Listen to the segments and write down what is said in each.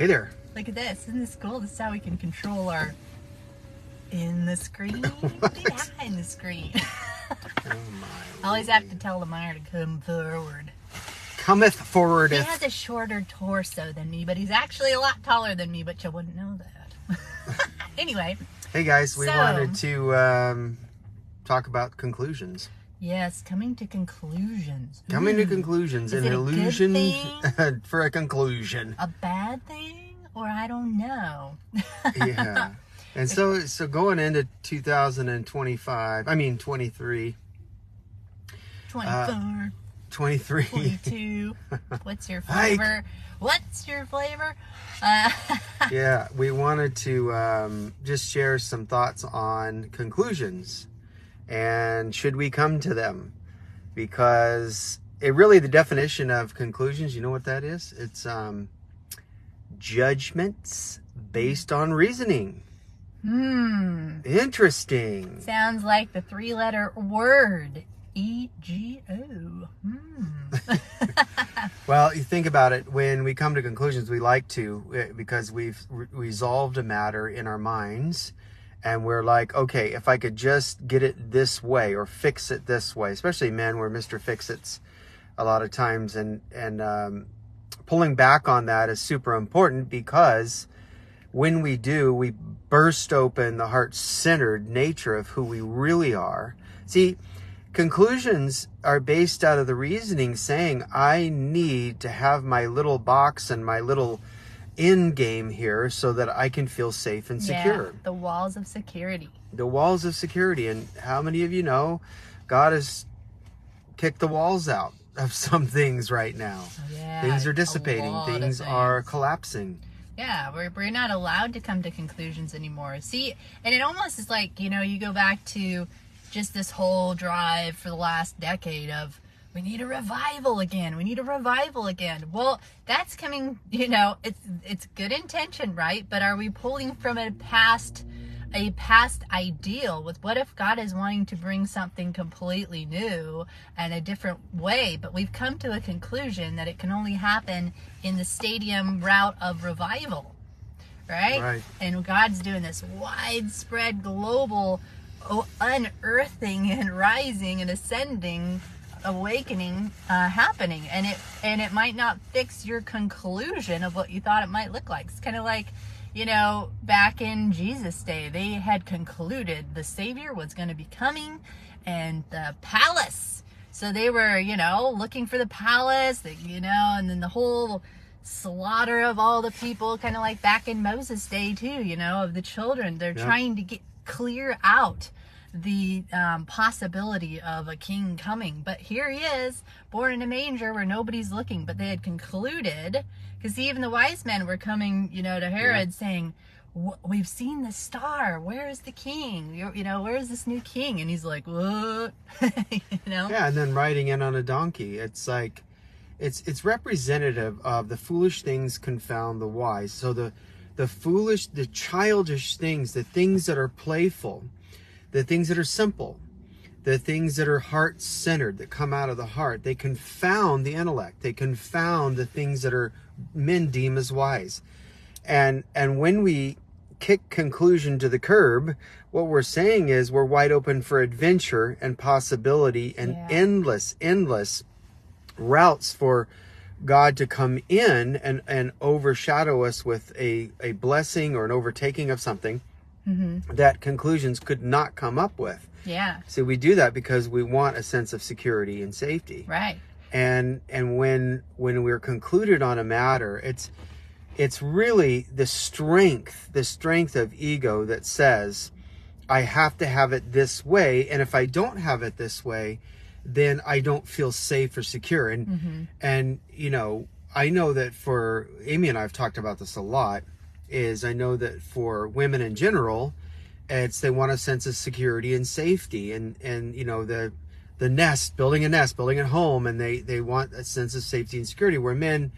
Hey there. Look at this. Isn't this cool? This is how we can control our in the screen. Behind the screen. Oh my. I always have to tell Lamar to come forward. Cometh forward. He has a shorter torso than me, but he's actually a lot taller than me, but you wouldn't know that. Anyway. Hey guys, we wanted to talk about conclusions. Yes, coming to conclusions. Coming to conclusions. Is an it illusion a good thing? for a conclusion. A bad thing? Or I don't know. Yeah. And so going into 2025, I mean 23. 24. 23. 22. What's your flavor? What's your flavor? Yeah, we wanted to just share some thoughts on conclusions. And should we come to them? Because the definition of conclusions, you know what that is? It's judgments based on reasoning. Interesting. Sounds like the 3-letter word. E-G-O. Well, you think about it. When we come to conclusions, we like to, because we've resolved a matter in our minds. And we're like, okay, if I could just get it this way or fix it this way, especially men, we're Mr. Fix-Its a lot of times. And pulling back on that is super important, because when we do, we burst open the heart-centered nature of who we really are. See, conclusions are based out of the reasoning saying, I need to have my little box and my little end game here so that I can feel safe and secure. Yeah, the walls of security. The walls of security. And how many of you know God has kicked the walls out of some things right now? Yeah, things are dissipating. Things are collapsing. Yeah, we're not allowed to come to conclusions anymore. See, and it almost is like, you go back to just this whole drive for the last decade of, we need a revival again. We need a revival again. Well, that's coming, it's good intention, right? But are we pulling from a past ideal with what if God is wanting to bring something completely new and a different way, but we've come to a conclusion that it can only happen in the stadium route of revival, right? And God's doing this widespread global unearthing and rising and ascending awakening happening, and it might not fix your conclusion of what you thought it might look like. It's kind of like, back in Jesus' day, they had concluded the Savior was going to be coming, and the palace. So they were, looking for the palace, and then the whole slaughter of all the people, kind of like back in Moses' day too, of the children. They're trying to clear out the possibility of a king coming. But here he is, born in a manger where nobody's looking. But they had concluded, because even the wise men were coming, to Herod saying, we've seen the star. Where is the king? Where is this new king? And he's like, what? Yeah, and then riding in on a donkey. It's like, it's representative of the foolish things confound the wise. So the foolish, the childish things, the things that are playful, the things that are simple, the things that are heart-centered, that come out of the heart, they confound the intellect. They confound the things that men deem as wise. And when we kick conclusion to the curb, what we're saying is we're wide open for adventure and possibility and endless routes for God to come in and overshadow us with a blessing or an overtaking of something that conclusions could not come up with. Yeah. So we do that because we want a sense of security and safety. Right. And when we're concluded on a matter, it's really the strength of ego that says, I have to have it this way, and if I don't have it this way, then I don't feel safe or secure. And I know that for Amy and I have talked about this a lot, is I know that for women in general, they want a sense of security and safety, and the nest, building a home, and they want a sense of safety and security, where men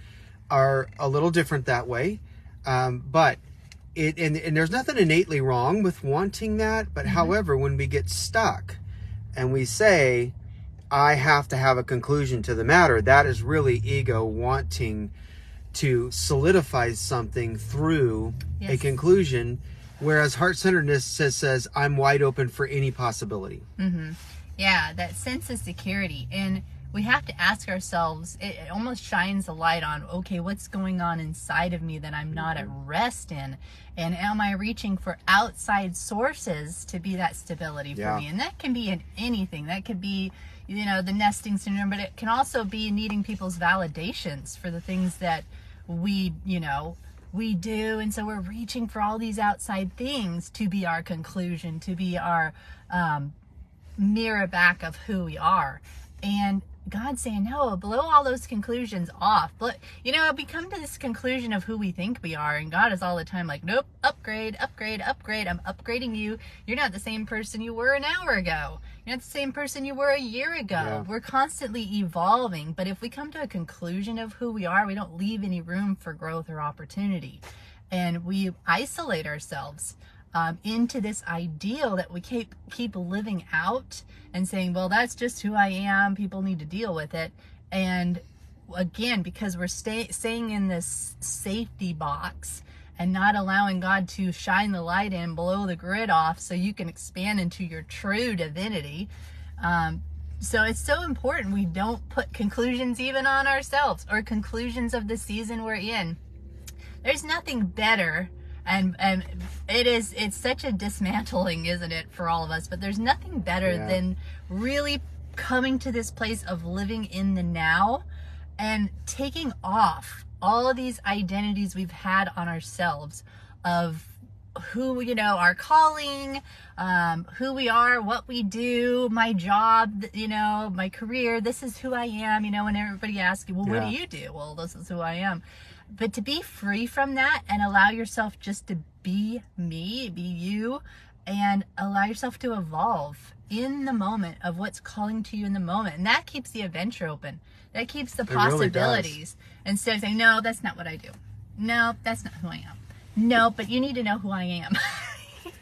are a little different that way. But there's nothing innately wrong with wanting that. But however, when we get stuck and we say, I have to have a conclusion to the matter, that is really ego wanting to solidify something through a Yes. conclusion, whereas heart-centeredness says I'm wide open for any possibility. Yeah, that sense of security. And we have to ask ourselves, it almost shines a light on, okay, what's going on inside of me that I'm not at rest in? And am I reaching for outside sources to be that stability for me? And that can be in anything. That could be, you know, the nesting syndrome, but it can also be needing people's validations for the things that we, you know, we do. And so we're reaching for all these outside things to be our conclusion, to be our mirror back of who we are. And God's saying, no, blow all those conclusions off. But, you know, we come to this conclusion of who we think we are, and God is all the time like, nope, upgrade, upgrade, upgrade. I'm upgrading you. You're not the same person you were an hour ago. You're not the same person you were a year ago. Yeah. We're constantly evolving. But if we come to a conclusion of who we are, we don't leave any room for growth or opportunity. And we isolate ourselves into this ideal that we keep living out and saying, well, that's just who I am. People need to deal with it. And again, because we're staying in this safety box and not allowing God to shine the light in, blow the grid off so you can expand into your true divinity. So it's so important we don't put conclusions even on ourselves or conclusions of the season we're in. There's nothing better. And it's such a dismantling, isn't it, for all of us? But there's nothing better than really coming to this place of living in the now and taking off all of these identities we've had on ourselves of who, you know, our calling, who we are, what we do, my job, you know, my career. This is who I am. You know, when everybody asks you, well, what do you do? Well, this is who I am. But to be free from that and allow yourself just to be me, be you, and allow yourself to evolve in the moment of what's calling to you in the moment. And that keeps the adventure open. That keeps the possibilities. Really, instead of saying, no, that's not what I do. No, that's not who I am. No, but you need to know who I am.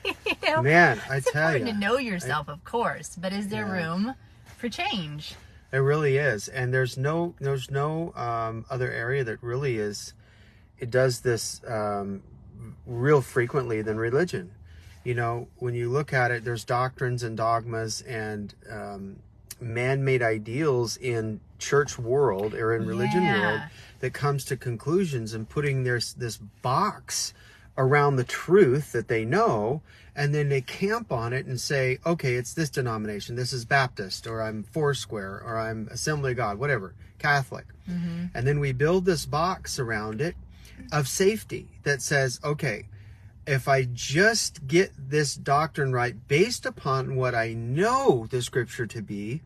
You know? Man, I tell you. It's important to know yourself, of course, but is there room for change? It really is. And there's no other area that really is, it does this real frequently than religion. You know, when you look at it, there's doctrines and dogmas and man-made ideals in church world or in religion world that comes to conclusions and putting this box around the truth that they know, and then they camp on it and say, okay, it's this denomination, this is Baptist, or I'm Foursquare, or I'm Assembly of God, whatever, Catholic. And then we build this box around it of safety that says, okay, if I just get this doctrine right based upon what I know the scripture to be,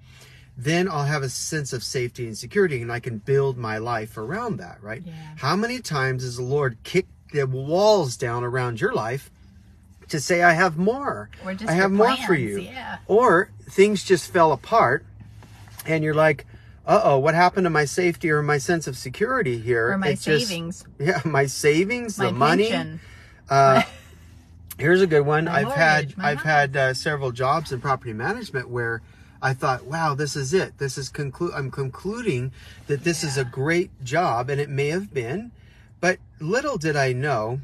then I'll have a sense of safety and security, and I can build my life around that, right? How many times has the Lord kicked the walls down around your life to say, I have more. Or just I have more for you. Or things just fell apart and you're like, uh-oh, what happened to my safety or my sense of security here? Or my savings. My savings, my the money. Pension. Here's a good one. My mortgage, I've had several jobs in property management where I thought, wow, this is it. This is I'm concluding that this is a great job, and it may have been, but little did I know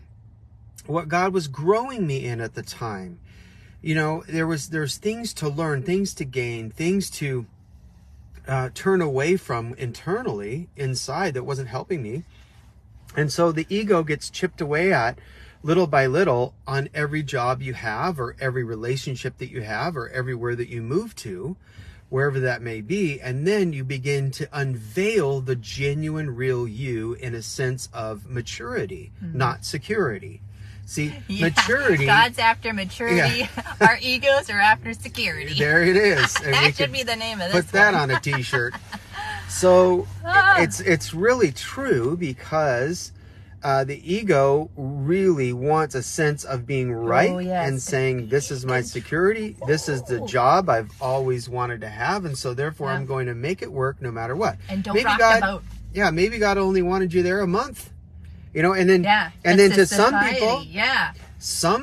what God was growing me in at the time. You know, there's things to learn, things to gain, things to turn away from internally inside that wasn't helping me. And so the ego gets chipped away at little by little on every job you have, or every relationship that you have, or everywhere that you move to, wherever that may be. And then you begin to unveil the genuine, real you in a sense of maturity, not security. See, maturity. God's after maturity. Our egos are after security. There it is. And that should be the name of this. Put that on a t-shirt. So it's really true, because the ego really wants a sense of being right and saying, this is my security. This is the job I've always wanted to have. And so therefore I'm going to make it work no matter what. And don't rock the boat. Yeah, maybe God only wanted you there a month. You know, and then to some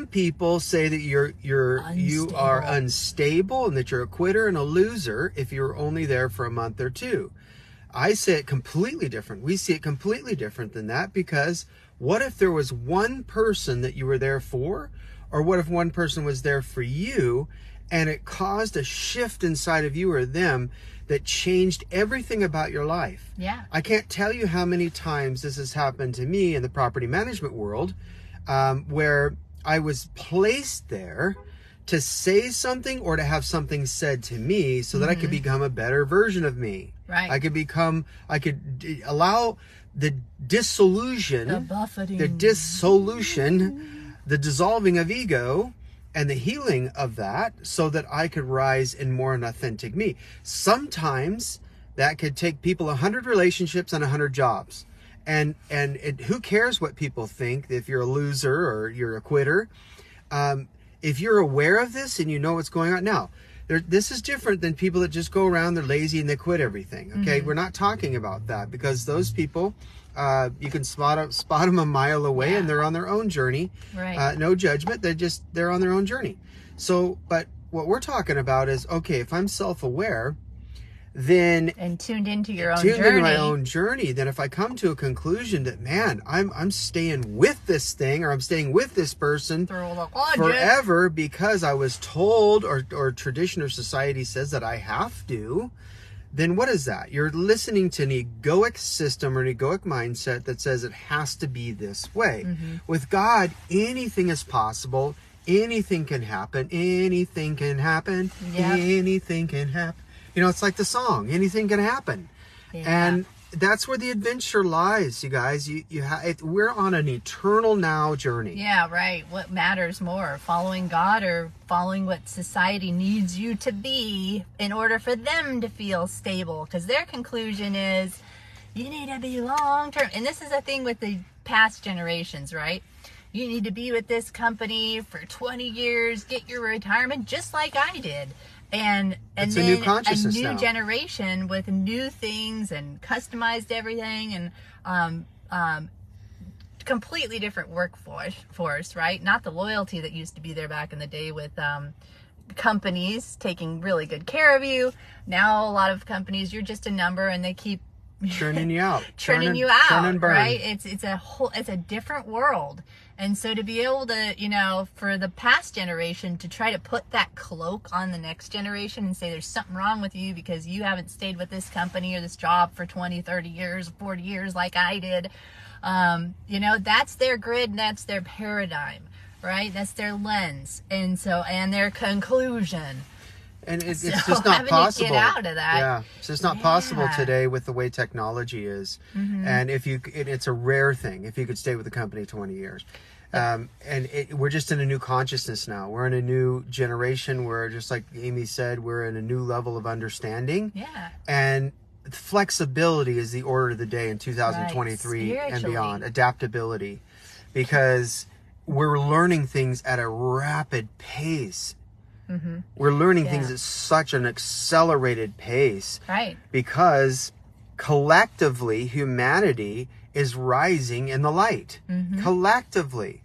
people say that you are unstable and that you're a quitter and a loser if you're only there for a month or two. I say it completely different. We see it completely different than that, because what if there was one person that you were there for, or what if one person was there for you and it caused a shift inside of you or them that changed everything about your life? Yeah. I can't tell you how many times this has happened to me in the property management world, where I was placed there to say something or to have something said to me so that I could become a better version of me. Right. I could allow the dissolution, The buffeting. the dissolution, the dissolving of ego and the healing of that, so that I could rise in more an authentic me. Sometimes that could take people 100 relationships and 100 jobs. And who cares what people think if you're a loser or you're a quitter? If you're aware of this and you know what's going on now, this is different than people that just go around, they're lazy and they quit everything. Okay, we're not talking about that, because those people, you can spot them a mile away, and they're on their own journey. Right. No judgment. They're on their own journey. So, but what we're talking about is, okay, if I'm self-aware, then and tuned into your own tuned journey. into my own journey, then if I come to a conclusion that, man, I'm staying with this thing, or I'm staying with this person Through the logic. forever because I was told, or tradition or society says that I have to, then what is that? You're listening to an egoic system or an egoic mindset that says it has to be this way. With God, anything is possible. Anything can happen. Anything can happen. Yep. Anything can happen. You know, it's like the song, anything can happen. Yeah. And that's where the adventure lies, you guys. We're on an eternal now journey. Yeah, right. What matters more, following God or following what society needs you to be in order for them to feel stable? Because their conclusion is, you need to be long-term. And this is a thing with the past generations, right? You need to be with this company for 20 years, get your retirement, just like I did. And It's then a new consciousness a new now. generation with new things and customized everything, and completely different workforce, right? Not the loyalty that used to be there back in the day with companies taking really good care of you. Now a lot of companies, you're just a number, and they keep Churning you out. churning you churn out, and burn. right? It's a different world. And so to be able to, for the past generation to try to put that cloak on the next generation and say there's something wrong with you because you haven't stayed with this company or this job for 20, 30 years, 40 years like I did. That's their grid and that's their paradigm, right? That's their lens. And their conclusion. And it's So just not having to possible. get out of that. Yeah, it's just not possible Yeah. today with the way technology is. And it's a rare thing if you could stay with the company 20 years. We're just in a new consciousness now. We're in a new generation where, just like Amy said, we're in a new level of understanding. Yeah. And flexibility is the order of the day in 2023 Right. and beyond. Spiritually. Adaptability, because we're learning things at a rapid pace. We're learning things at such an accelerated pace, Right. because collectively humanity is rising in the light. Collectively,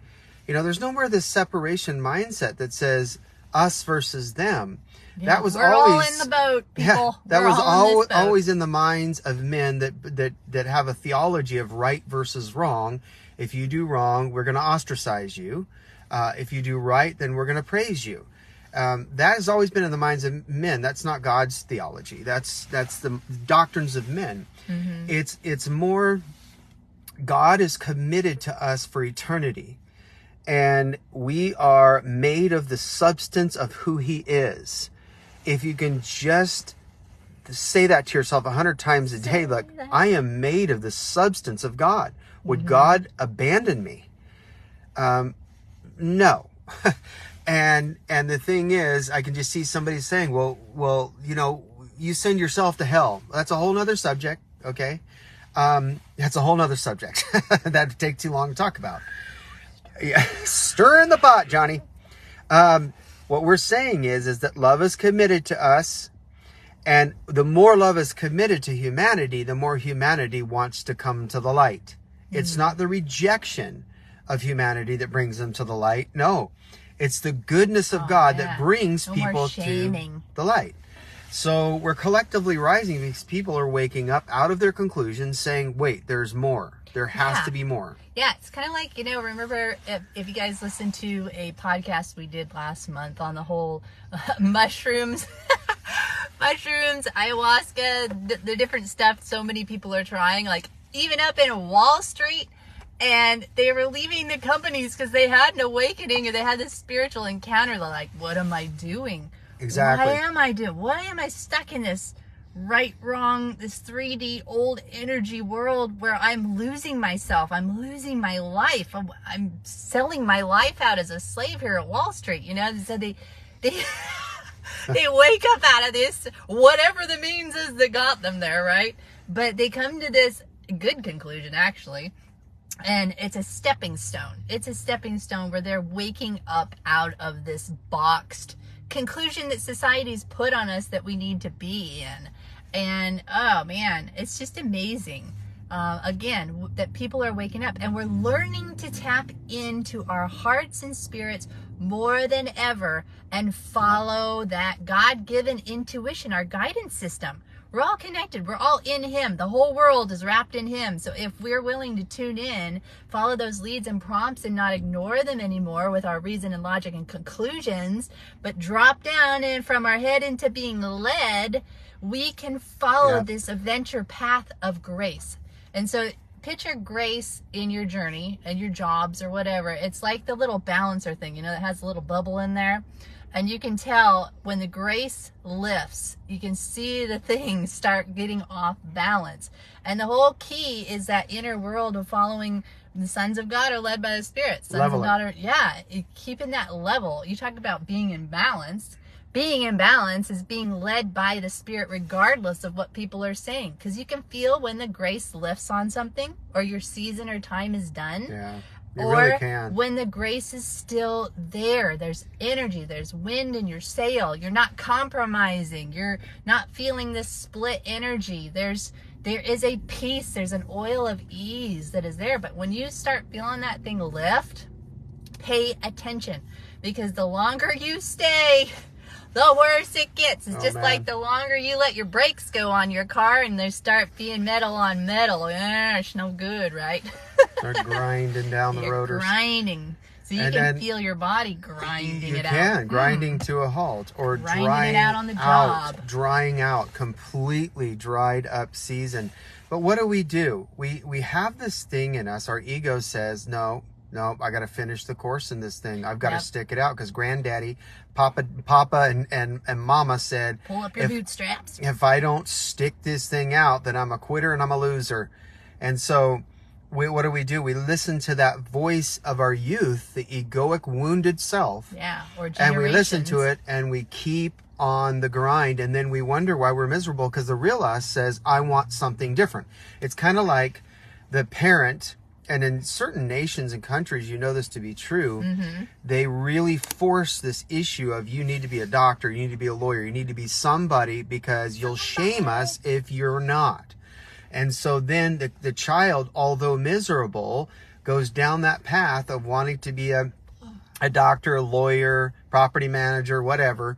there's no more this separation mindset that says us versus them. Yeah, That was we're always all in the boat, people. that We're was all in this boat. always in the minds of men that have a theology of right versus wrong. If you do wrong, we're going to ostracize you. If you do right, then we're going to praise you. That has always been in the minds of men. That's not God's theology. That's the doctrines of men. It's more, God is committed to us for eternity, and we are made of the substance of who He is. If you can just say that to yourself 100 times a day, like, I am made of the substance of God. Would God abandon me? No. And the thing is, I can just see somebody saying, well, you send yourself to hell. That's a whole nother subject. Okay. That's a whole nother subject. That'd take too long to talk about. Yeah. Stir in the pot, Johnny. What we're saying is that love is committed to us. And the more love is committed to humanity, the more humanity wants to come to the light. It's not the rejection of humanity that brings them to the light. No. It's the goodness of God that brings No more people to shaming. the light. So we're collectively rising because people are waking up out of their conclusions saying, wait, there's more. There has to be more. Yeah, it's kind of like, remember if you guys listened to a podcast we did last month on the whole mushrooms, ayahuasca, the different stuff so many people are trying, like even up in Wall Street, and they were leaving the companies because they had an awakening or they had this spiritual encounter. They're like, what am I doing? Exactly. Why am I doing? Why am I stuck in this right, wrong, this 3D old energy world where I'm losing myself? I'm losing my life. I'm selling my life out as a slave here at Wall Street. So they they wake up out of this, whatever the means is that got them there, right? But they come to this good conclusion, actually. And it's a stepping stone. It's a stepping stone where they're waking up out of this boxed conclusion that society's put on us that we need to be in. And oh man, it's just amazing. Again, that people are waking up and we're learning to tap into our hearts and spirits more than ever and follow that God-given intuition, our guidance system. We're all connected. We're all in Him. The whole world is wrapped in Him. So if we're willing to tune in, follow those leads and prompts and not ignore them anymore with our reason and logic and conclusions, but drop down and from our head into being led, we can follow this adventure path of grace. And so picture grace in your journey and your jobs or whatever. It's like the little balancer thing, that has a little bubble in there. And you can tell when the grace lifts, you can see the things start getting off balance. And the whole key is that inner world of following the sons of God are led by the Spirit. Sons of God are, keeping that level. You talk about being in balance. Being in balance is being led by the Spirit regardless of what people are saying. Because you can feel when the grace lifts on something or your season or time is done. Yeah. Or when the grace is still there, there's energy, there's wind in your sail, you're not compromising, you're not feeling this split energy. There is a peace, there's an oil of ease that is there. But when you start feeling that thing lift, pay attention, because the longer you stay, the worse it gets. It's like the longer you let your brakes go on your car and they start being metal on metal. It's no good, right? Start grinding down the rotors. Grinding. So you can feel your body grinding it out. You can, grinding to a halt. Or grinding it out on the job. Drying out, completely dried up season. But what do? We have this thing in us. Our ego says, no, I got to finish the course in this thing. I've got to stick it out because Granddaddy, Papa and Mama said, pull up your bootstraps. If I don't stick this thing out, then I'm a quitter and I'm a loser. And so what do? We listen to that voice of our youth, the egoic wounded self. Yeah, or generations. And we listen to it and we keep on the grind, and then we wonder why we're miserable because the real us says, I want something different. It's kind of like the parent. And in certain nations and countries, this to be true, they really force this issue of you need to be a doctor, you need to be a lawyer, you need to be somebody because you'll shame us if you're not. And so then the child, although miserable, goes down that path of wanting to be a doctor, a lawyer, property manager, whatever,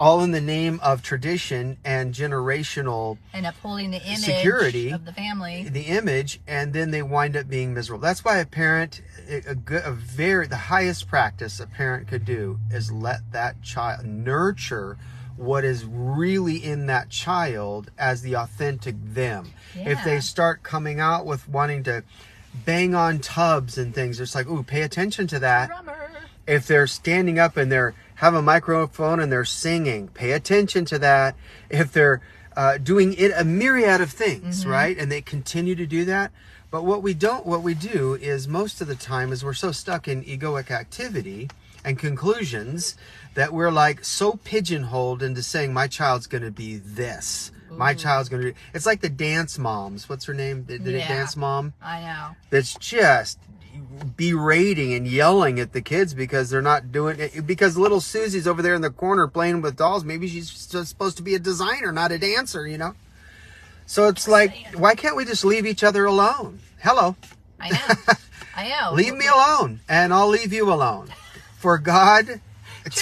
all in the name of tradition and generational and upholding the image security of the family, the image, and then they wind up being miserable. That's why a parent, the highest practice a parent could do is let that child nurture what is really in that child as the authentic them. Yeah. If they start coming out with wanting to bang on tubs and things, it's like, ooh, pay attention to that. Drummer. If they're standing up and have a microphone and they're singing, pay attention to that. If they're doing a myriad of things, right? And they continue to do that. But what we do is most of the time is we're so stuck in egoic activity and conclusions that we're like so pigeonholed into saying my child's going to be this. Ooh. My child's going to be... It's like the dance moms. What's her name? The dance mom? I know. That's just berating and yelling at the kids because they're not doing it, because little Susie's over there in the corner playing with dolls. Maybe she's supposed to be a designer, not a dancer, So it's like, why can't we just leave each other alone? Hello. I know. Leave me alone and I'll leave you alone. For God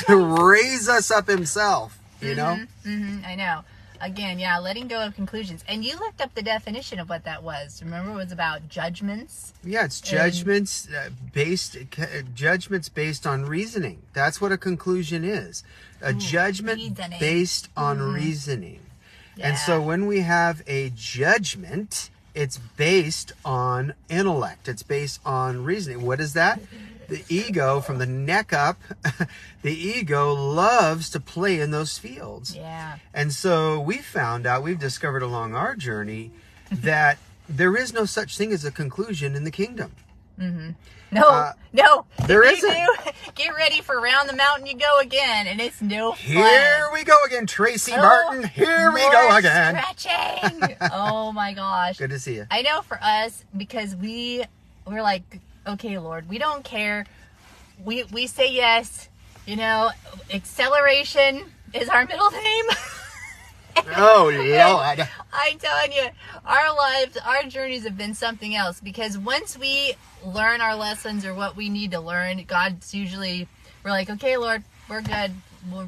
to raise us up himself, you know? I know. Again, yeah, letting go of conclusions. And you looked up the definition of what that was. Remember, it was about judgments. Yeah, it's judgments based on reasoning. That's what a conclusion is. A judgment reasoning. Based on reasoning. Yeah. And so when we have a judgment, it's based on intellect. It's based on reasoning. What is that? The ego, from the neck up, the ego loves to play in those fields. Yeah. And so we've discovered along our journey that there is no such thing as a conclusion in the kingdom. No. There If isn't. you do, get ready for round the mountain you go again, and it's no fun. Here we go again, Tracy Martin. Here we go again. Stretching. Oh my gosh. Good to see you. I know for us, because we're like, okay, Lord, we don't care. We say yes. You know, acceleration is our middle name. Oh, Lord. I'm telling you, our lives, our journeys have been something else, because once we learn our lessons or what we need to learn, God's usually, we're like, okay, Lord, we're good.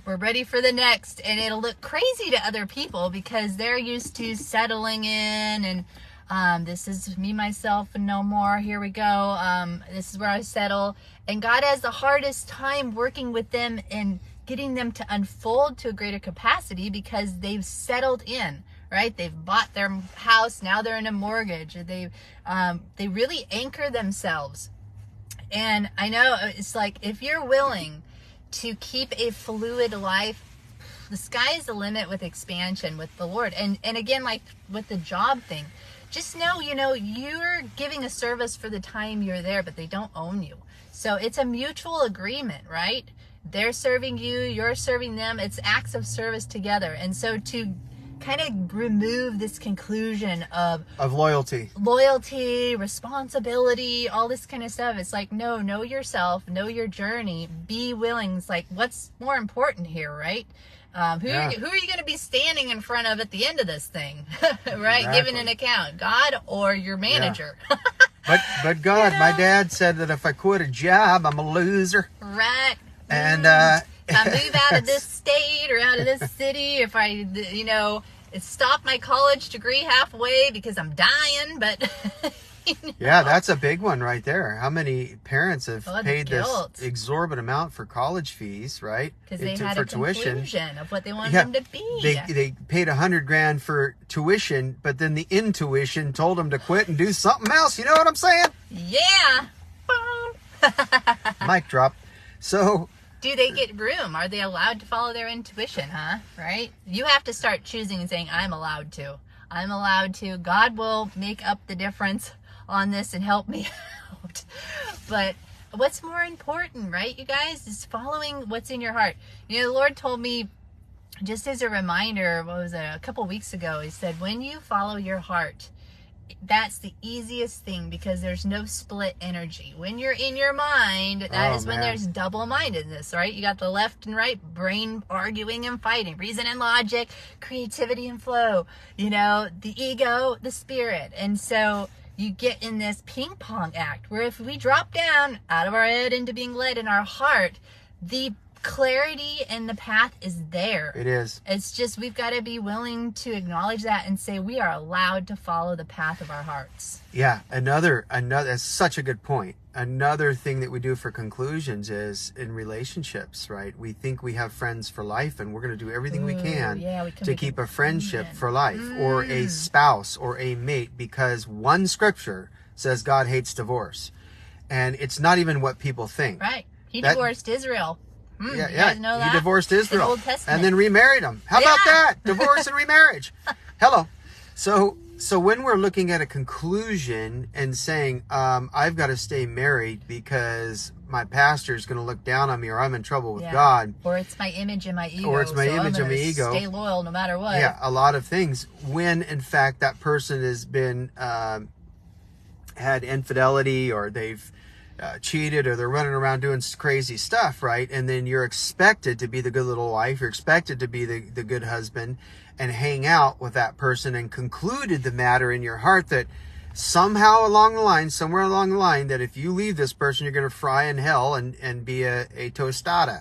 We're ready for the next. And it'll look crazy to other people because they're used to settling in and this is me, myself, and no more. Here we go. This is where I settle. And God has the hardest time working with them and getting them to unfold to a greater capacity because they've settled in, right? They've bought their house. Now they're in a mortgage. They really anchor themselves. And I know it's like, if you're willing to keep a fluid life, the sky is the limit with expansion with the Lord. And again, like with the job thing, just know, you're giving a service for the time you're there, but they don't own you. So it's a mutual agreement, right? They're serving you, you're serving them. It's acts of service together. And so to kind of remove this conclusion of loyalty, responsibility, all this kind of stuff, it's like, no, know yourself, know your journey, be willing. It's like, what's more important here, right? Who are you going to be standing in front of at the end of this thing, right? Exactly. Giving an account, God or your manager. Yeah. But God, my dad said that if I quit a job, I'm a loser. Right. And if I move out of this state or out of this city, if I, stop my college degree halfway because I'm dying, but... Yeah, that's a big one right there. How many parents have paid this exorbitant amount for college fees, right? Because they had a conclusion of what they wanted them to be. They paid $100,000 for tuition, but then the intuition told them to quit and do something else. You know what I'm saying? Yeah. Mic drop. So... do they get room? Are they allowed to follow their intuition, huh? Right? You have to start choosing and saying, I'm allowed to. I'm allowed to. God will make up the difference on this and help me out. But what's more important, right, you guys, is following what's in your heart. The Lord told me, just as a reminder, a couple weeks ago, he said, when you follow your heart, that's the easiest thing because there's no split energy. When you're in your mind, that is when there's double-mindedness, right? You got the left and right brain arguing and fighting, reason and logic, creativity and flow, the ego, the spirit. And so you get in this ping pong act where if we drop down out of our head into being led in our heart, the clarity and the path is there. It is. It's just we've got to be willing to acknowledge that and say we are allowed to follow the path of our hearts. Yeah, another that's such a good point. Another thing that we do for conclusions is in relationships, right? We think we have friends for life and we're going to do everything we can to keep a friendship for life or a spouse or a mate, because one scripture says God hates divorce. And it's not even what people think. Right. He divorced Israel. You guys know that? He divorced Israel the Old Testament. and then remarried him. How about that? Divorce and remarriage. Hello. So when we're looking at a conclusion and saying, I've got to stay married because my pastor's going to look down on me or I'm in trouble with God. Or it's my image and my ego. Or it's my image and my ego. Stay loyal no matter what. Yeah, a lot of things. When, in fact, that person has been had infidelity or they've cheated or they're running around doing crazy stuff, right? And then you're expected to be the good little wife. You're expected to be the good husband and hang out with that person and concluded the matter in your heart that somehow somewhere along the line, that if you leave this person, you're going to fry in hell and be a tostada,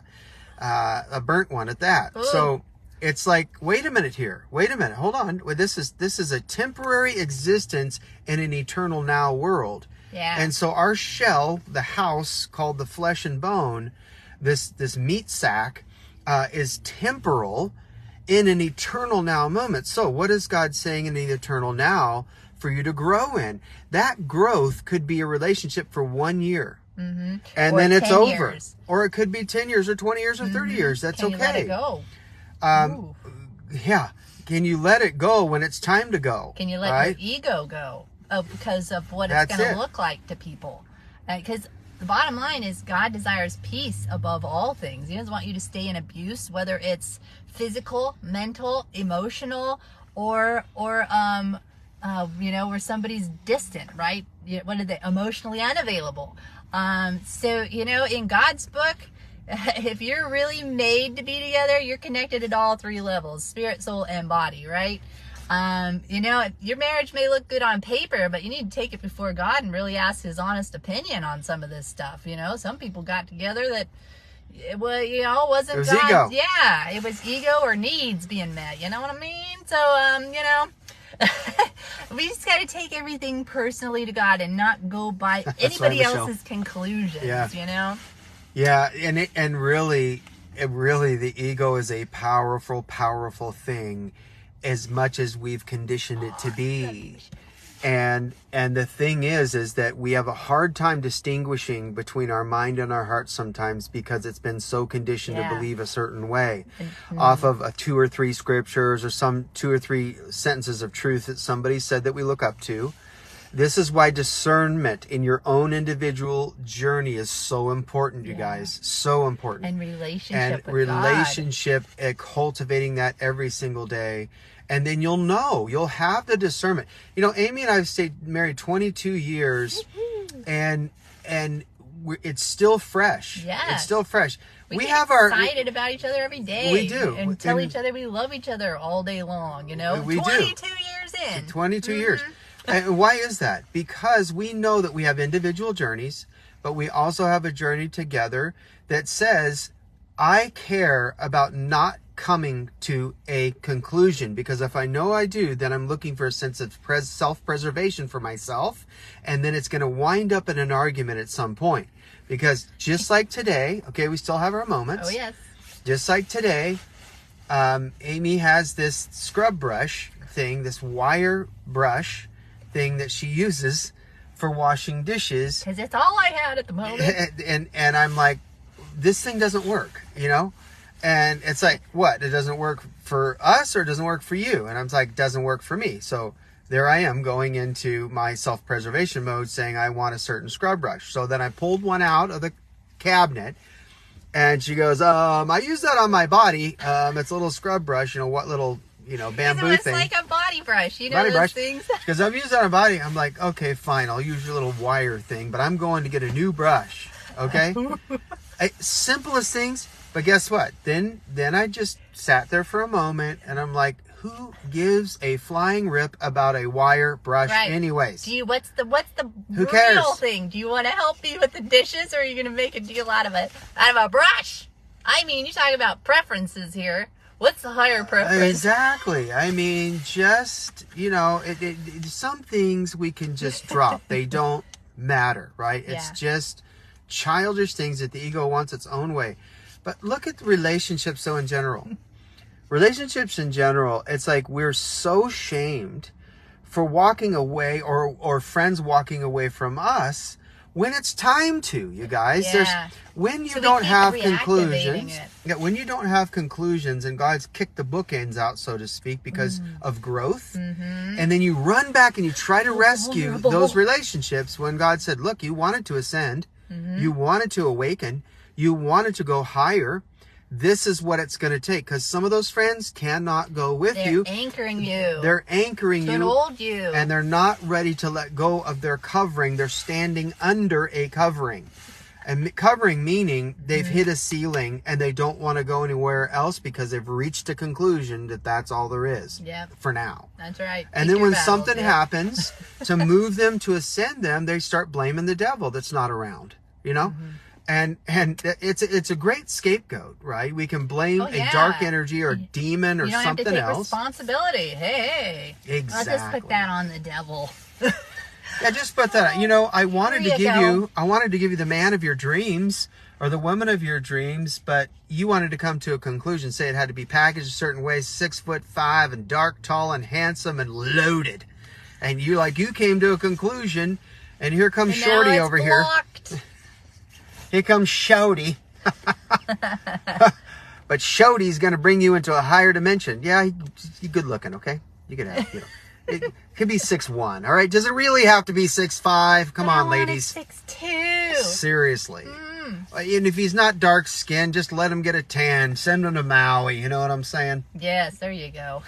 a burnt one at that. Ooh. It's like, wait a minute here. Wait a minute. Hold on. Well, this is a temporary existence in an eternal now world. Yeah. And so our shell, the house called the flesh and bone, this meat sack, is temporal in an eternal now moment. So what is God saying in the eternal now for you to grow in? That growth could be a relationship for 1 year. Mm-hmm. And or then it's 10 over. years. Or it could be 10 years or 20 years or 30 years. That's Can okay. you let it go? Ooh. Yeah. Can you let it go when it's time to go? Can you let right? your ego go because of what That's it's going it. to look like to people? Because the bottom line is God desires peace above all things. He doesn't want you to stay in abuse, whether it's physical, mental, emotional, or where somebody's distant, right? What are they? Emotionally unavailable. So, in God's book, if you're really made to be together, you're connected at all three levels, spirit, soul, and body, right? Your marriage may look good on paper, but you need to take it before God and really ask his honest opinion on some of this stuff. Some people got together that, wasn't it was God's. ego. Yeah, it was ego or needs being met. You know what I mean? So, we just got to take everything personally to God and not go by anybody else's conclusions, Yeah. Yeah, and really the ego is a powerful, powerful thing, as much as we've conditioned it to be. And the thing is that we have a hard time distinguishing between our mind and our heart sometimes, because it's been so conditioned to believe a certain way, off of 2 or 3 scriptures or some 2 or 3 sentences of truth that somebody said that we look up to. This is why discernment in your own individual journey is so important, you guys. So important. And relationship with God. Cultivating that every single day. And then you'll have the discernment. Amy and I have stayed married 22 years, and it's still fresh. Yeah. It's still fresh. We get excited about each other every day. We do. And tell each other we love each other all day long, We 22 do. years in. 22 years. And why is that? Because we know that we have individual journeys, but we also have a journey together that says, I care about not coming to a conclusion, because if I know I do, then I'm looking for a sense of self-preservation for myself, and then it's going to wind up in an argument at some point. Because just like today, okay, we still have our moments. Oh, yes. Just like today, Amy has this scrub brush thing, this wire brush thing that she uses for washing dishes. Because it's all I had at the moment. And I'm like, this thing doesn't work, And it's like, what? It doesn't work for us, or it doesn't work for you? And I'm like, it doesn't work for me. So there I am going into my self-preservation mode, saying I want a certain scrub brush. So then I pulled one out of the cabinet, and she goes, I use that on my body. It's a little scrub brush, what little, bamboo thing. It's like a body brush, body those brush. things. Because I've used that on my body. I'm like, okay, fine. I'll use your little wire thing, but I'm going to get a new brush. Okay? Simplest things. But guess what? Then I just sat there for a moment, and I'm like, who gives a flying rip about a wire brush anyways? What's the Who real cares? thing? Do you want to help me with the dishes, or are you going to make a deal out of a brush? I mean, you're talking about preferences here. What's the higher preference? Exactly. I mean, just, some things we can just drop. They don't matter, right? It's just childish things that the ego wants its own way. But look at the relationships, so in general. Relationships in general, it's like we're so shamed for walking away, or friends walking away from us when it's time to, you guys. When you don't have conclusions. When you don't have conclusions, and God's kicked the bookends out, so to speak, because of growth. And then you run back and you try to rescue those relationships when God said, look, you wanted to ascend. You wanted to awaken. You wanted to go higher. This is what it's going to take, because some of those friends cannot go with you. They're anchoring you. They're anchoring you. Hold you. And they're not ready to let go of their covering. They're standing under a covering. And covering meaning they've hit a ceiling and they don't want to go anywhere else, because they've reached a conclusion that that's all there is for now. That's right. And then when something happens to move them, to ascend them, they start blaming the devil that's not around, And it's a great scapegoat, right? We can blame a dark energy or demon or something else. You don't have to take responsibility. Hey. Exactly. Let's just put that on the devil. Yeah, just put that. I wanted to give you the man of your dreams or the woman of your dreams, but you wanted to come to a conclusion. Say it had to be packaged a certain way, 6'5" and dark, tall, and handsome and loaded. And you came to a conclusion, and here comes Shorty over here. Here comes Shouty. But Shouty's going to bring you into a higher dimension. Yeah, he's good looking, okay? You could have, it could be 6'1", all right? Does it really have to be 6'5"? Come on, ladies. 6'2". Seriously. And if he's not dark skinned, just let him get a tan. Send him to Maui. You know what I'm saying? Yes, there you go.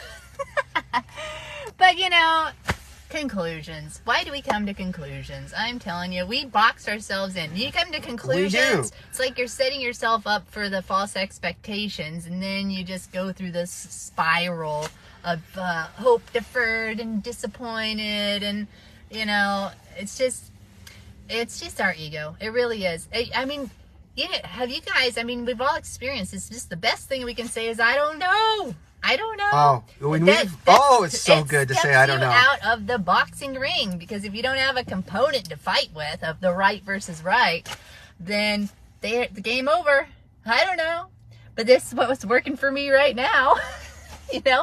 But, conclusions. Why do we come to conclusions? I'm telling you, we box ourselves in. You come to conclusions, it's like you're setting yourself up for the false expectations, and then you just go through this spiral of hope deferred and disappointed, and it's just our ego. It really is. I mean, have you guys, we've all experienced this. Just the best thing we can say is, I don't know. I don't know. It's so good to say I don't know. Out of the boxing ring, because if you don't have a component to fight with of the right versus right, then the game over. I don't know, but this is what's working for me right now.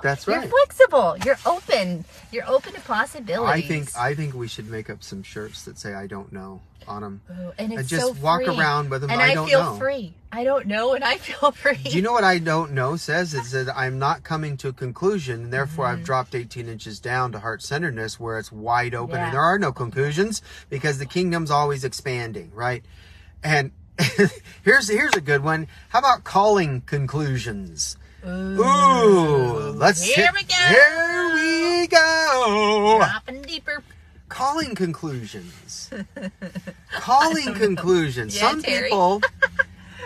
That's right. You're flexible. You're open. You're open to possibilities. I think we should make up some shirts that say I don't know on them. Oh, and it's just so walk free. around with them. And I don't feel know. Free. I don't know, and I feel free. Do you know what I don't know says? It says I'm not coming to a conclusion, and therefore I've dropped 18 inches down to heart-centeredness, where it's wide open, and there are no conclusions because the kingdom's always expanding, right? And here's a good one. How about calling conclusions? Ooh, here we go. Here we go. Dropping deeper. Calling conclusions. Calling conclusions. Yeah, Some Terry. people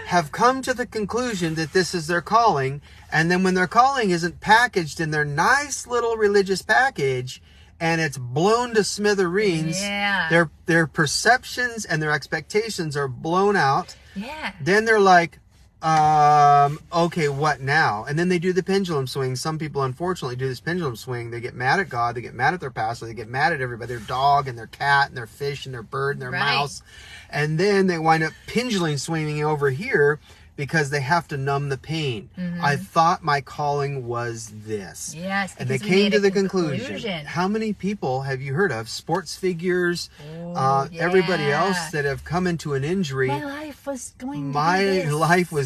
have come to the conclusion that this is their calling, and then when their calling isn't packaged in their nice little religious package, and it's blown to smithereens, their perceptions and their expectations are blown out. Yeah. Then they're like, okay, what now? And then they do the pendulum swing. Some people, unfortunately, do this pendulum swing. They get mad at God. They get mad at their pastor. They get mad at everybody, their dog and their cat and their fish and their bird and their mouse. And then they wind up pendulum swinging over here because they have to numb the pain. I thought my calling was this. Yes. And they came to the conclusion. How many people have you heard of? Sports figures, everybody else that have come into an injury. My life was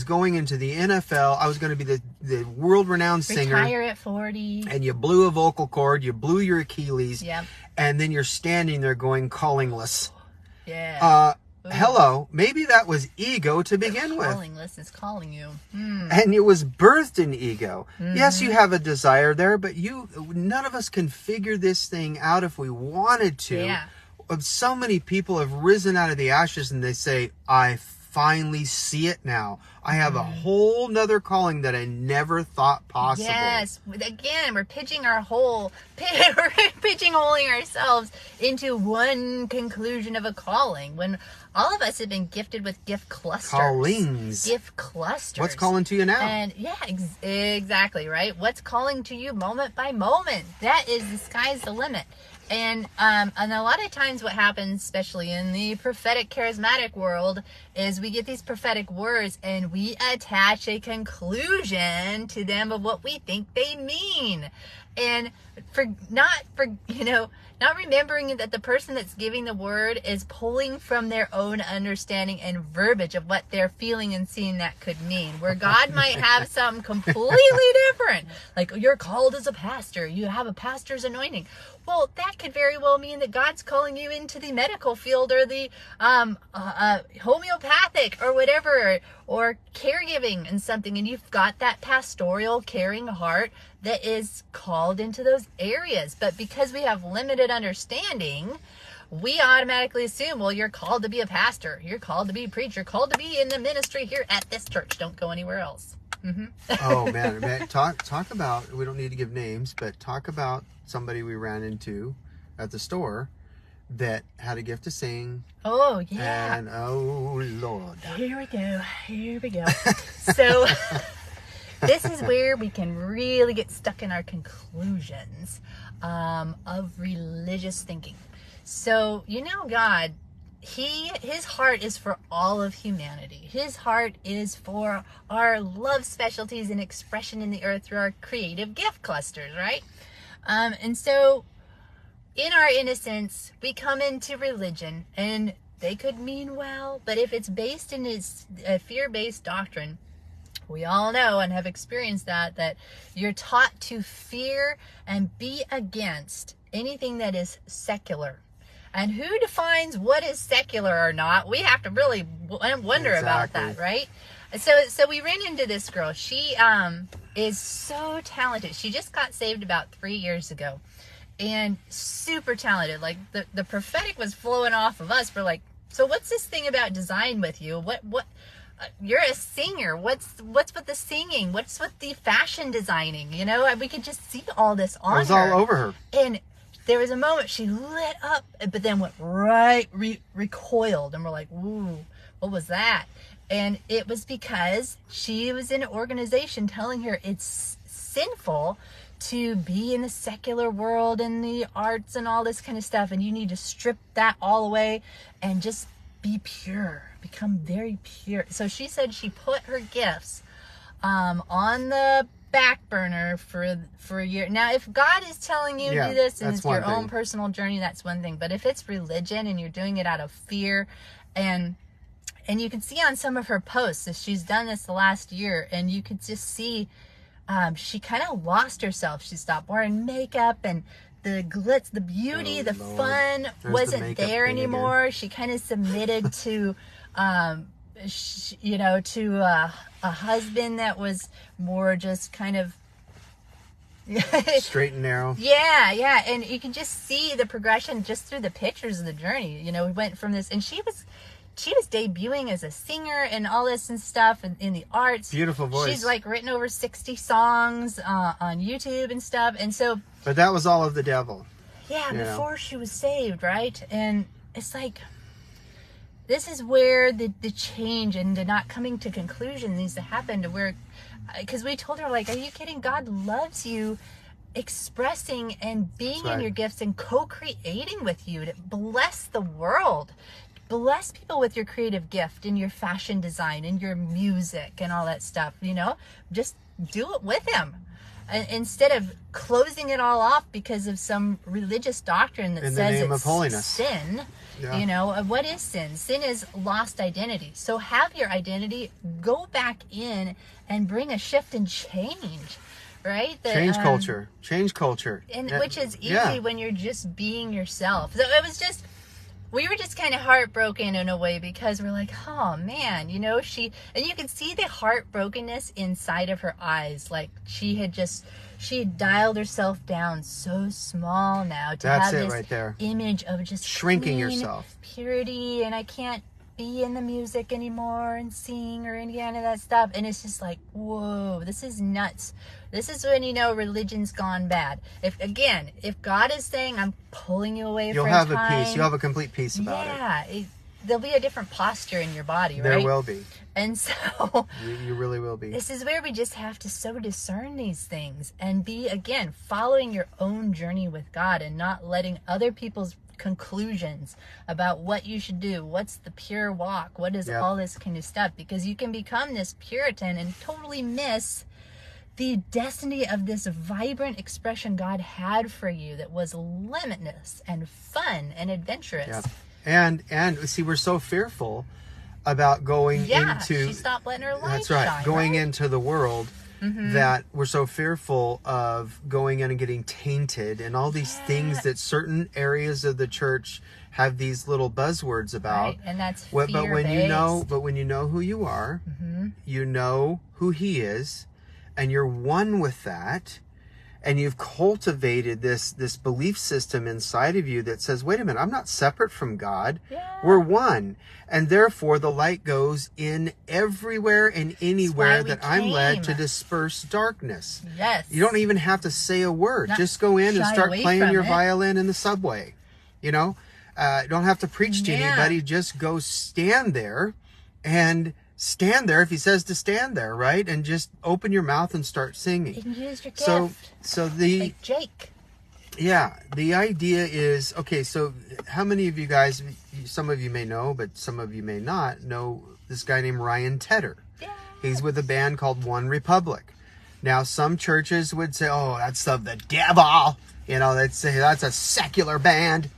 going into the NFL. I was going to be the world-renowned singer. Retire at 40. And you blew a vocal cord. You blew your Achilles. Yep. And then you're standing there going callingless. Yeah. Hello, maybe that was ego to begin with. Callingless is calling you. And it was birthed in ego. Yes, you have a desire there, but none of us can figure this thing out if we wanted to. Yeah. So many people have risen out of the ashes and they say, I finally see it now. I have a whole nother calling that I never thought possible. Yes. Again, we're pigeonholing ourselves into one conclusion of a calling when all of us have been gifted with gift clusters. Callings. Gift clusters. What's calling to you now? And exactly, right? What's calling to you moment by moment? That is, the sky's the limit. And a lot of times what happens, especially in the prophetic charismatic world, is we get these prophetic words and we attach a conclusion to them of what we think they mean. And not remembering that the person that's giving the word is pulling from their own understanding and verbiage of what they're feeling and seeing that could mean. Where God might have something completely different. Like, you're called as a pastor. You have a pastor's anointing. Well, that could very well mean that God's calling you into the medical field or the homeopathic or whatever, or caregiving and something, and you've got that pastoral, caring heart that is called into those areas. But because we have limited understanding, we automatically assume, well, you're called to be a pastor, you're called to be a preacher, you're called to be in the ministry here at this church. Don't go anywhere else. Oh man, talk about, we don't need to give names, but talk about somebody we ran into at the store that had a gift to sing. Oh, yeah. And oh, Lord. Here we go. Here we go. So this is where we can really get stuck in our conclusions of religious thinking. So, God, his heart is for all of humanity. His heart is for our love specialties and expression in the earth through our creative gift clusters, right? And so in our innocence, we come into religion, and they could mean well, but if it's based in a fear-based doctrine, we all know and have experienced that you're taught to fear and be against anything that is secular. And who defines what is secular or not? We have to really wonder about that, right? So we ran into this girl. She is so talented. She just got saved about 3 years ago, and super talented. Like the prophetic was flowing off of us. We're like, so what's this thing about design with you? What? You're a singer. What's with the singing? What's with the fashion designing? We could just see all this on her. It was all over her. And there was a moment she lit up, but then went recoiled, and we're like, ooh, what was that? And it was because she was in an organization telling her it's sinful to be in the secular world and the arts and all this kind of stuff, and you need to strip that all away and just be pure, become very pure. So she said she put her gifts on the back burner for a year. Now, if God is telling you to do this and it's your own personal journey, that's one thing. But if it's religion and you're doing it out of fear, and you can see on some of her posts that she's done this the last year, and you could just see she kind of lost herself. She stopped wearing makeup, and the glitz, the beauty, the fun wasn't there anymore. She kind of submitted to a husband that was more just kind of straight and narrow. Yeah, and you can just see the progression just through the pictures of the journey. We went from this, and she was debuting as a singer and all this and stuff in the arts. Beautiful voice. She's like written over 60 songs on YouTube and stuff, and so. But that was all of the devil. Yeah, before she was saved, right? And it's like, this is where the change and the not coming to conclusion needs to happen, to where, because we told her, like, are you kidding? God loves you expressing and being in your gifts and co-creating with you to bless the world. Bless people with your creative gift and your fashion design and your music and all that stuff, just do it with him. Instead of closing it all off because of some religious doctrine that says it's sin. What is sin? Sin is lost identity. So have your identity, go back in and bring a shift and change, right? Change culture. And which is easy when you're just being yourself. So it was just, we were just kind of heartbroken in a way, because we're like, oh man, and you can see the heartbrokenness inside of her eyes. Like she had dialed herself down so small now to have this right there. Image of just shrinking clean yourself, purity, and I can't be in the music anymore and sing or any of that stuff. And it's just like, whoa, this is nuts. This is when religion's gone bad. If God is saying, I'm pulling you away you'll for have a time, peace. You'll have a complete peace about it. There'll be a different posture in your body, right? There will be. And so you really will be. This is where we just have to so discern these things and be, again, following your own journey with God and not letting other people's conclusions about what you should do, what's the pure walk, what is all this kind of stuff, because you can become this Puritan and totally miss the destiny of this vibrant expression God had for you that was limitless and fun and adventurous. Yeah. And see, we're so fearful about going into. She stopped letting her light shine. Going into the world, that we're so fearful of going in and getting tainted, and all these things that certain areas of the church have these little buzzwords about. Right, and that's fear-based. But when you know who you are, you know who He is, and you're one with that, and you've cultivated this belief system inside of you that says, wait a minute, I'm not separate from God. We're one. And therefore the light goes in everywhere and anywhere that I'm led to disperse darkness. Yes. You don't even have to say a word. Just go in and start playing your violin in the subway. Don't have to preach to anybody. Just go stand there and stand there if he says to stand there, right? And just open your mouth and start singing. And use your gift. So like Jake. Yeah, the idea is, okay, so how many of you guys, some of you may know, but some of you may not know this guy named Ryan Tedder. Yeah. He's with a band called One Republic. Now, some churches would say, oh, that's of the devil. You know, they'd say that's a secular band.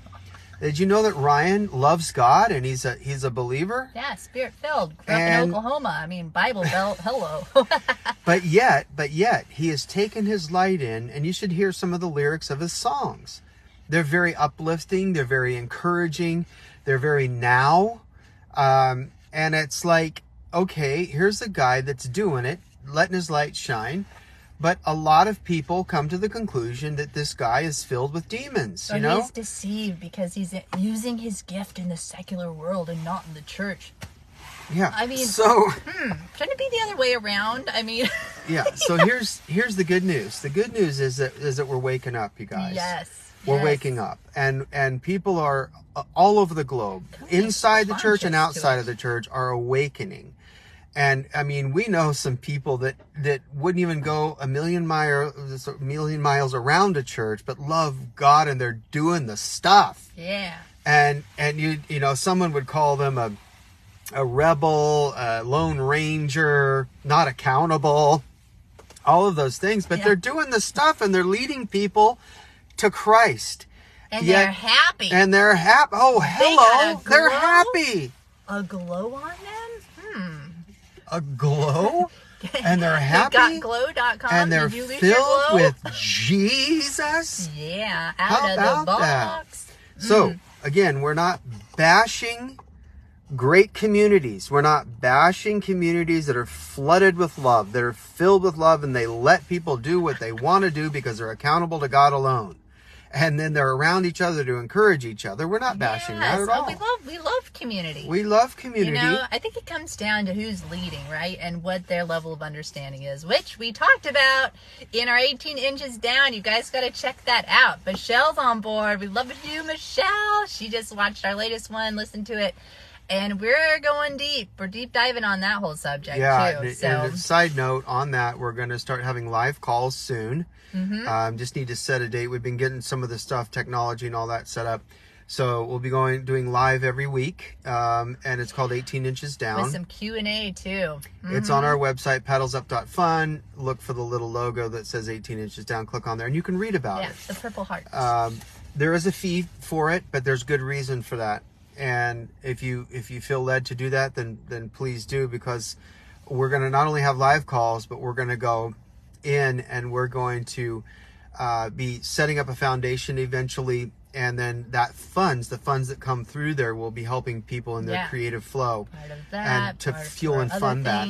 Did you know that Ryan loves God and he's a believer? Yeah, spirit-filled. Grew up in Oklahoma. I mean, Bible Belt, hello. But yet, he has taken his light in, and you should hear some of the lyrics of his songs. They're very uplifting. They're very encouraging. They're very now. And it's like, okay, here's a guy that's doing it, letting his light shine. But a lot of people come to the conclusion that this guy is filled with demons, you know? He's deceived because he's using his gift in the secular world and not in the church. Yeah. I mean, so shouldn't it be the other way around? I mean, yeah. So here's the good news. The good news is that we're waking up, you guys. Yes. We're waking up, and people are all over the globe, inside the church and outside of the church, are awakening. And I mean, we know some people that wouldn't even go a million miles around a church, but love God, and they're doing the stuff. Yeah. And you know, someone would call them a rebel, a lone ranger, not accountable, all of those things. But they're doing the stuff, and they're leading people to Christ. And they're happy. And they're happy. Oh, hello. They're happy. A glow on them? A glow? And they're happy? They got glow.com. And they're filled with Jesus? Yeah, out of the box. So, again, we're not bashing great communities. We're not bashing communities that are flooded with love, that are filled with love, and they let people do what they want to do because they're accountable to God alone. And then they're around each other to encourage each other. We're not bashing that at all. We love community. We love community. You know, I think it comes down to who's leading, right? And what their level of understanding is, which we talked about in our 18 inches down. You guys got to check that out. Michelle's on board. We love you, Michelle. She just watched our latest one, listened to it. And we're going deep. We're deep diving on that whole subject, too. And a side note on that, we're going to start having live calls soon. Just need to set a date. We've been getting some of the stuff, technology and all that set up. So we'll be doing live every week. And it's called 18 Inches Down. With some Q&A, too. It's on our website, paddlesup.fun. Look for the little logo that says 18 Inches Down. Click on there, and you can read about it. Yeah, the purple heart. There is a fee for it, but there's good reason for that. And if you feel led to do that, then please do, because we're going to not only have live calls, but we're going to go in and we're going to be setting up a foundation eventually, and then the funds that come through there will be helping people in their creative flow, part of that, and to fuel and fund that.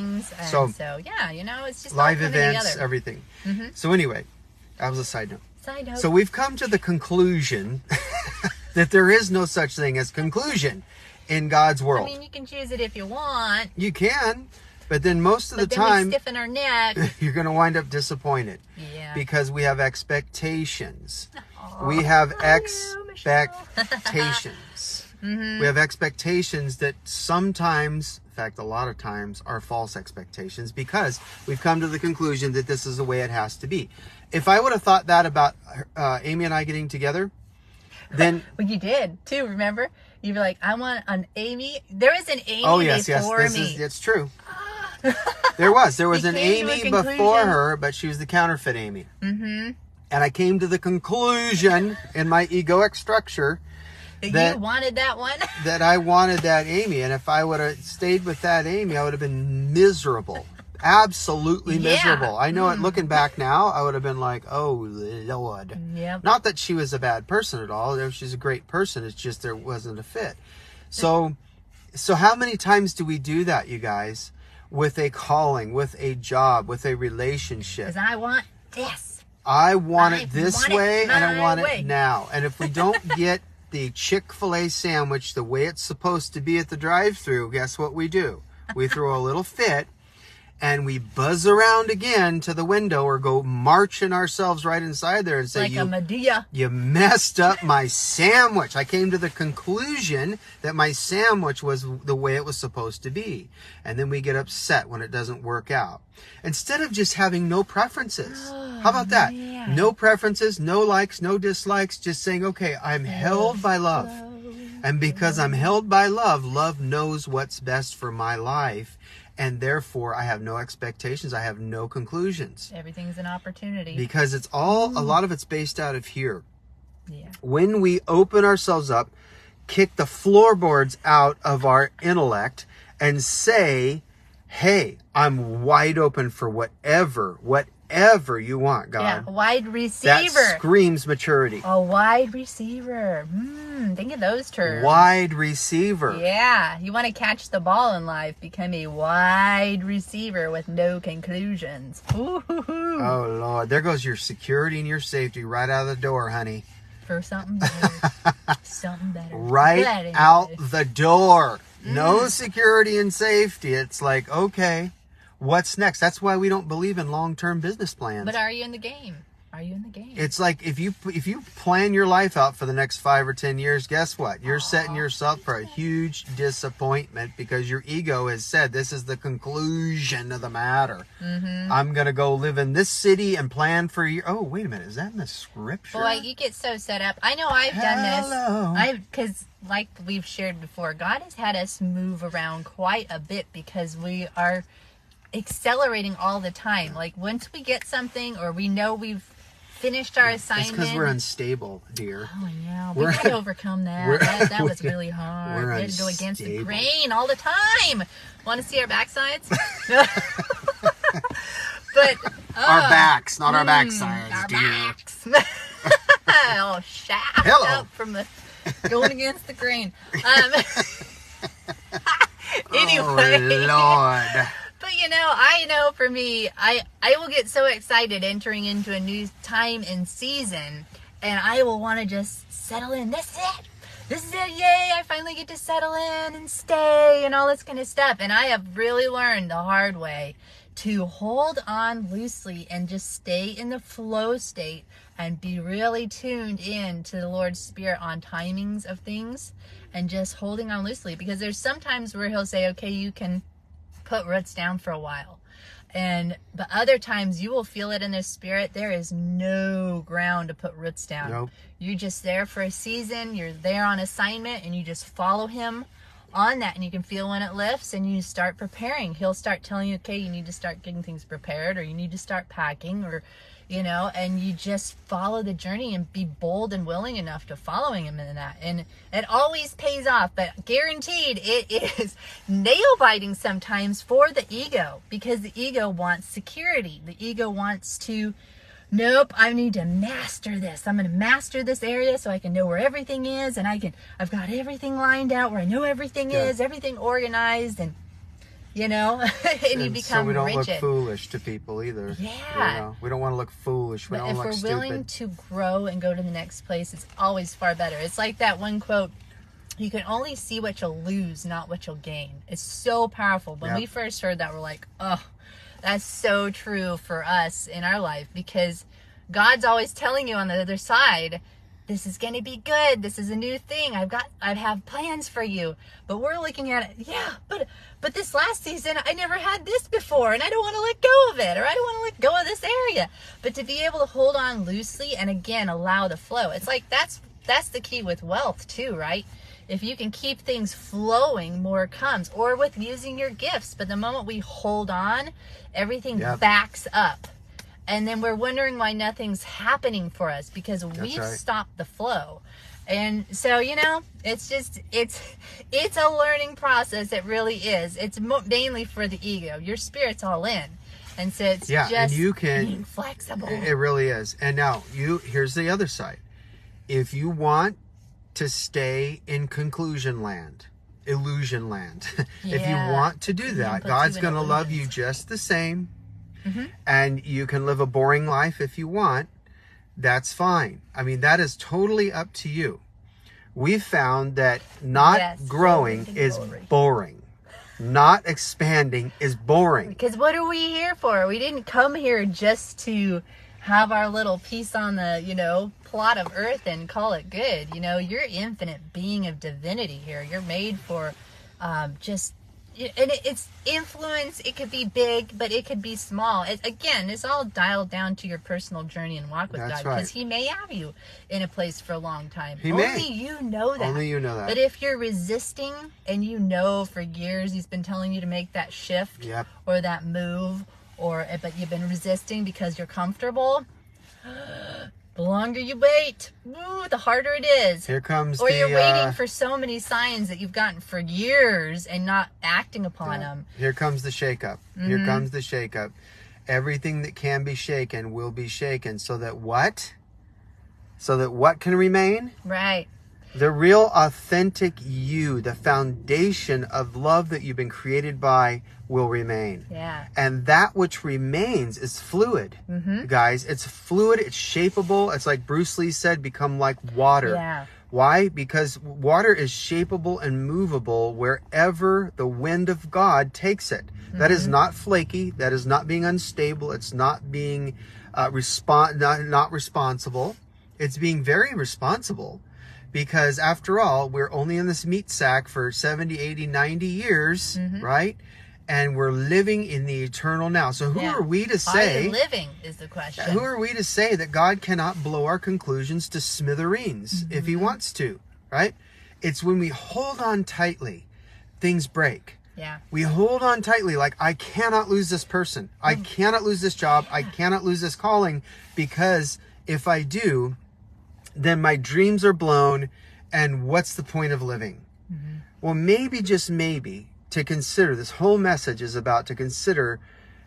So yeah, you know, it's just live events, together. Everything. So anyway, that was a side note. Side So we've come to the conclusion that there is no such thing as conclusion in God's world. I mean, you can choose it if you want. You can, but then most of the then time, we stiffen our neck. you're going to wind up disappointed. Yeah. Because we have expectations. We have expectations. We have expectations that sometimes, in fact, a lot of times, are false expectations, because we've come to the conclusion that this is the way it has to be. If I would have thought that about Amy and I getting together, then... Well, you did, too, remember? You were like, I want an Amy. There is an Amy before me. It's true. There was an Amy before her, but she was the counterfeit Amy. And I came to the conclusion in my egoic structure that you wanted that one. That I wanted that Amy, and if I would have stayed with that Amy, I would have been miserable. Absolutely miserable. I know it. Looking back now, I would have been like, oh Lord. Yep. Not that she was a bad person at all. She's a great person. It's just there wasn't a fit. So how many times do we do that, you guys? With a calling, with a job, with a relationship. Because I want this. I want it this way, and I want it now. And if we don't get the Chick-fil-A sandwich the way it's supposed to be at the drive-thru, guess what we do? We throw a little fit, and we buzz around again to the window or go marching ourselves right inside there and say, like a Medea. You messed up my sandwich. I came to the conclusion that my sandwich was the way it was supposed to be. And then we get upset when it doesn't work out. Instead of just having no preferences. How about that? Man. No preferences, no likes, no dislikes. Just saying, okay, I'm held by love. And because I'm held by love, love knows what's best for my life. And therefore, I have no expectations. I have no conclusions. Everything's an opportunity. Because it's all, a lot of it's based out of here. Yeah. When we open ourselves up, kick the floorboards out of our intellect and say, hey, I'm wide open for whatever you want, God. Yeah, wide receiver. That screams maturity. A wide receiver. Think of those terms. Wide receiver. Yeah, you want to catch the ball in life, become a wide receiver with no conclusions. Ooh-hoo-hoo. Oh, Lord. There goes your security and your safety right out of the door, honey. For something better. Something better. Right out the door. No security and safety. It's like, okay, what's next? That's why we don't believe in long-term business plans. But are you in the game? Are you in the game? It's like if you plan your life out for the next 5 or 10 years, guess what? You're setting yourself for a huge disappointment because your ego has said this is the conclusion of the matter. I'm going to go live in this city and plan for you. Oh, wait a minute. Is that in the scripture? Boy, you get so set up. I know I've done this. Because like we've shared before, God has had us move around quite a bit because we are accelerating all the time. Like once we get something or we know we've finished our assignment. It's because we're unstable, dear. Oh, yeah. We had to overcome that. That was really hard. We had to go against the grain all the time. Want to see our backsides? But our backs, not our backsides, our dear. Backs. Oh, shaft up from the going against the grain. Anyway. Oh, Lord. But I know for me, I will get so excited entering into a new time and season, and I will want to just settle in. This is it, yay, I finally get to settle in and stay and all this kind of stuff. And I have really learned the hard way to hold on loosely and just stay in the flow state and be really tuned in to the Lord's Spirit on timings of things and just holding on loosely. Because there's sometimes where he'll say, okay, you can put roots down for a while. But other times you will feel it in the spirit. There is no ground to put roots down. Nope. You're just there for a season. You're there on assignment and you just follow him on that. And you can feel when it lifts and you start preparing. He'll start telling you, okay, you need to start getting things prepared or you need to start packing or, and you just follow the journey and be bold and willing enough to following him in that. And it always pays off, but guaranteed it is nail biting sometimes for the ego because the ego wants security. The ego wants to, nope, I need to master this. I'm going to master this area so I can know where everything is and I've got everything lined out where I know everything is, everything organized and and you become so we don't rigid. look foolish to people either. Yeah. We don't want to look foolish. We But don't if look we're stupid. willing to grow and go to the next place, it's always far better. It's like that one quote, you can only see what you'll lose, not what you'll gain. It's so powerful. When we first heard that, we're like, oh, that's so true for us in our life because God's always telling you on the other side, this is going to be good. This is a new thing. I have plans for you. But we're looking at it. Yeah, but this last season, I never had this before and I don't want to let go of it or I don't want to let go of this area. But to be able to hold on loosely and again, allow the flow. It's like that's the key with wealth too, right? If you can keep things flowing, more comes. Or with using your gifts. But the moment we hold on, everything backs up. And then we're wondering why nothing's happening for us because we've stopped the flow. And so, it's just, it's a learning process. It really is. It's mainly for the ego. Your spirit's all in. And so it's just and you can, being flexible. It really is. And now, here's the other side. If you want to stay in conclusion land, illusion land, if you want to do that, God's going to love you just the same. And you can live a boring life if you want. That's fine. I mean, that is totally up to you. We've found that not growing is boring. not expanding is boring. Because what are we here for? We didn't come here just to have our little piece on the, plot of earth and call it good. You're infinite being of divinity here. You're made for it's influence. It could be big, but it could be small. It's all dialed down to your personal journey and walk with That's God. Because right. He may have you in a place for a long time. He Only may. you know that. Only you know that. But if you're resisting and for years He's been telling you to make that shift Yep. or that move, but you've been resisting because you're comfortable, the longer you wait, the harder it is. Here comes or you're waiting for so many signs that you've gotten for years and not acting upon them. Here comes the shakeup. Here comes the shakeup. Everything that can be shaken will be shaken, so that what? So that what can remain? Right. The real authentic you, the foundation of love that you've been created by, will remain. Yeah. And that which remains is fluid, guys. It's fluid. It's shapeable. It's like Bruce Lee said, become like water. Yeah. Why? Because water is shapeable and movable wherever the wind of God takes it. That is not flaky. That is not being unstable. It's not being not responsible. It's being very responsible. Because after all, we're only in this meat sack for 70, 80, 90 years, right? And we're living in the eternal now. So who are we to say... Are you living is the question. Who are we to say that God cannot blow our conclusions to smithereens if He wants to, right? It's when we hold on tightly, things break. Yeah. We hold on tightly like, I cannot lose this person. I cannot lose this job. I cannot lose this calling, because if I do, then my dreams are blown, and what's the point of living? Well, maybe, just maybe, to consider, this whole message is about to consider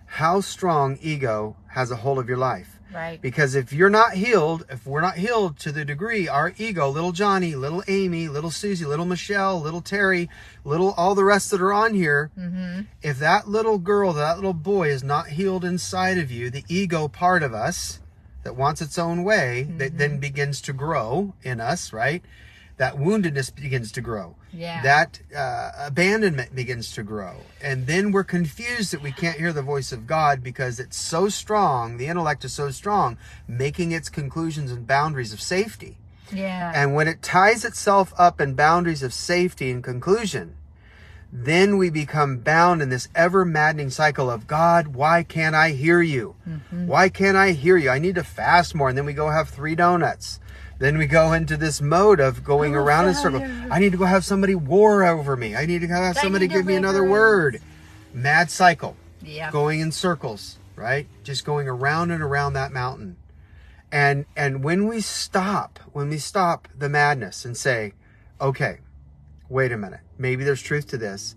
how strong ego has a hold of your life. Right. Because if you're not healed, if we're not healed to the degree our ego, little Johnny, little Amy, little Susie, little Michelle, little Terry, little all the rest that are on here, if that little girl, that little boy is not healed inside of you, the ego part of us that wants its own way, that then begins to grow in us, right? That woundedness begins to grow. Yeah. That abandonment begins to grow. And then we're confused that we can't hear the voice of God because it's so strong, the intellect is so strong, making its conclusions and boundaries of safety. Yeah. And when it ties itself up in boundaries of safety and conclusion, then we become bound in this ever-maddening cycle of, God, why can't I hear you? Why can't I hear you? I need to fast more. And then we go have 3 donuts. Then we go into this mode of going around in a circle. I need to go have somebody war over me. I need to go have somebody give me another word. Mad cycle. Yeah. Going in circles, right? Just going around and around that mountain. And when we stop the madness and say, okay, wait a minute, maybe there's truth to this.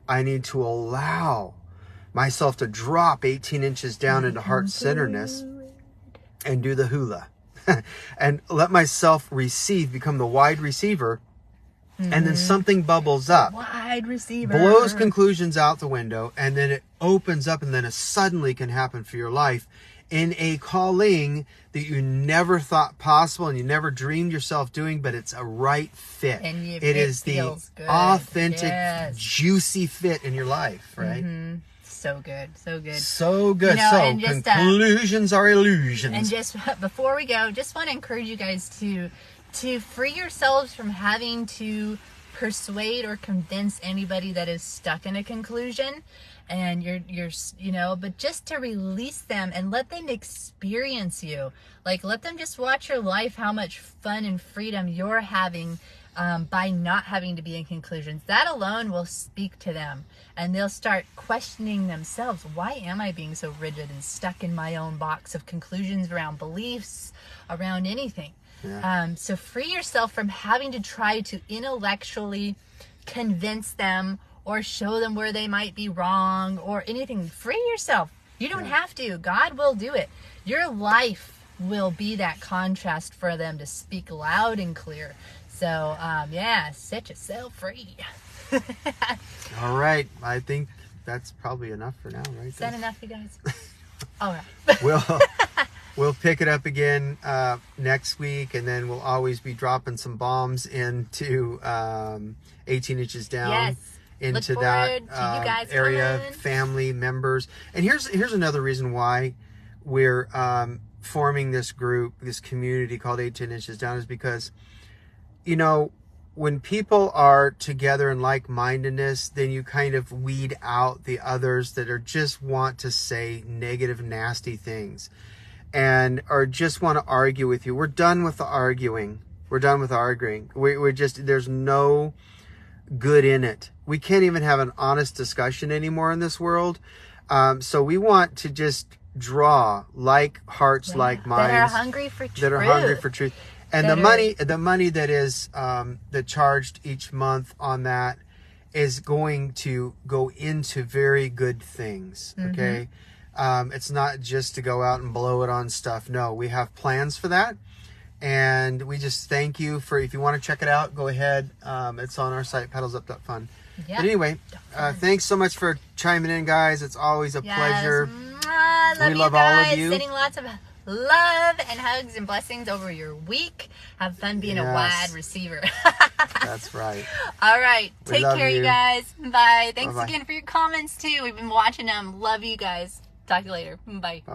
I need to allow myself to drop 18 inches down into heart-centeredness and do the hula. And let myself become the wide receiver. And then something bubbles up. Wide receiver. Blows conclusions out the window, and then it opens up, and then it suddenly can happen for your life in a calling that you never thought possible and you never dreamed yourself doing, but it's a right fit. And it is the good. authentic, juicy fit in your life, right? So good. So good. So good. And just, conclusions are illusions. And just before we go, just want to encourage you guys to free yourselves from having to persuade or convince anybody that is stuck in a conclusion. And you're but just to release them and let them experience you. Like, let them just watch your life, how much fun and freedom you're having by not having to be in conclusions. That alone will speak to them, and they'll start questioning themselves. Why am I being so rigid and stuck in my own box of conclusions around beliefs, around anything? Yeah. So free yourself from having to try to intellectually convince them or show them where they might be wrong or anything. Free yourself. You don't have to. God will do it. Your life will be that contrast for them to speak loud and clear. So, set yourself free. All right. I think that's probably enough for now, right? Is that enough, you guys? All right. We'll pick it up again next week, and then we'll always be dropping some bombs into 18 inches down. Yes. into Look that forward to you guys area, coming. family members. And here's another reason why we're forming this group, this community called 8-10 Inches Down, is because, you know, when people are together in like-mindedness, then you kind of weed out the others that are just want to say negative, nasty things and or just want to argue with you. We're done with the arguing. We're done with arguing. We're just, there's no good in it. We can't even have an honest discussion anymore in this world. So we want to just draw like hearts, like minds that are hungry for truth. That are hungry for truth. And the money that is that charged each month on that is going to go into very good things. Okay, it's not just to go out and blow it on stuff. No, we have plans for that, and we just thank you for. If you want to check it out, go ahead. It's on our site, pedalsup.fun. Yeah. But anyway, thanks so much for chiming in, guys. It's always a pleasure. We love all of you. Sending lots of love and hugs and blessings over your week. Have fun being a wide receiver. That's right. All right. Take care, you guys. Bye. Thanks Bye-bye. again for your comments, too. We've been watching them. Love you guys. Talk to you later. Bye.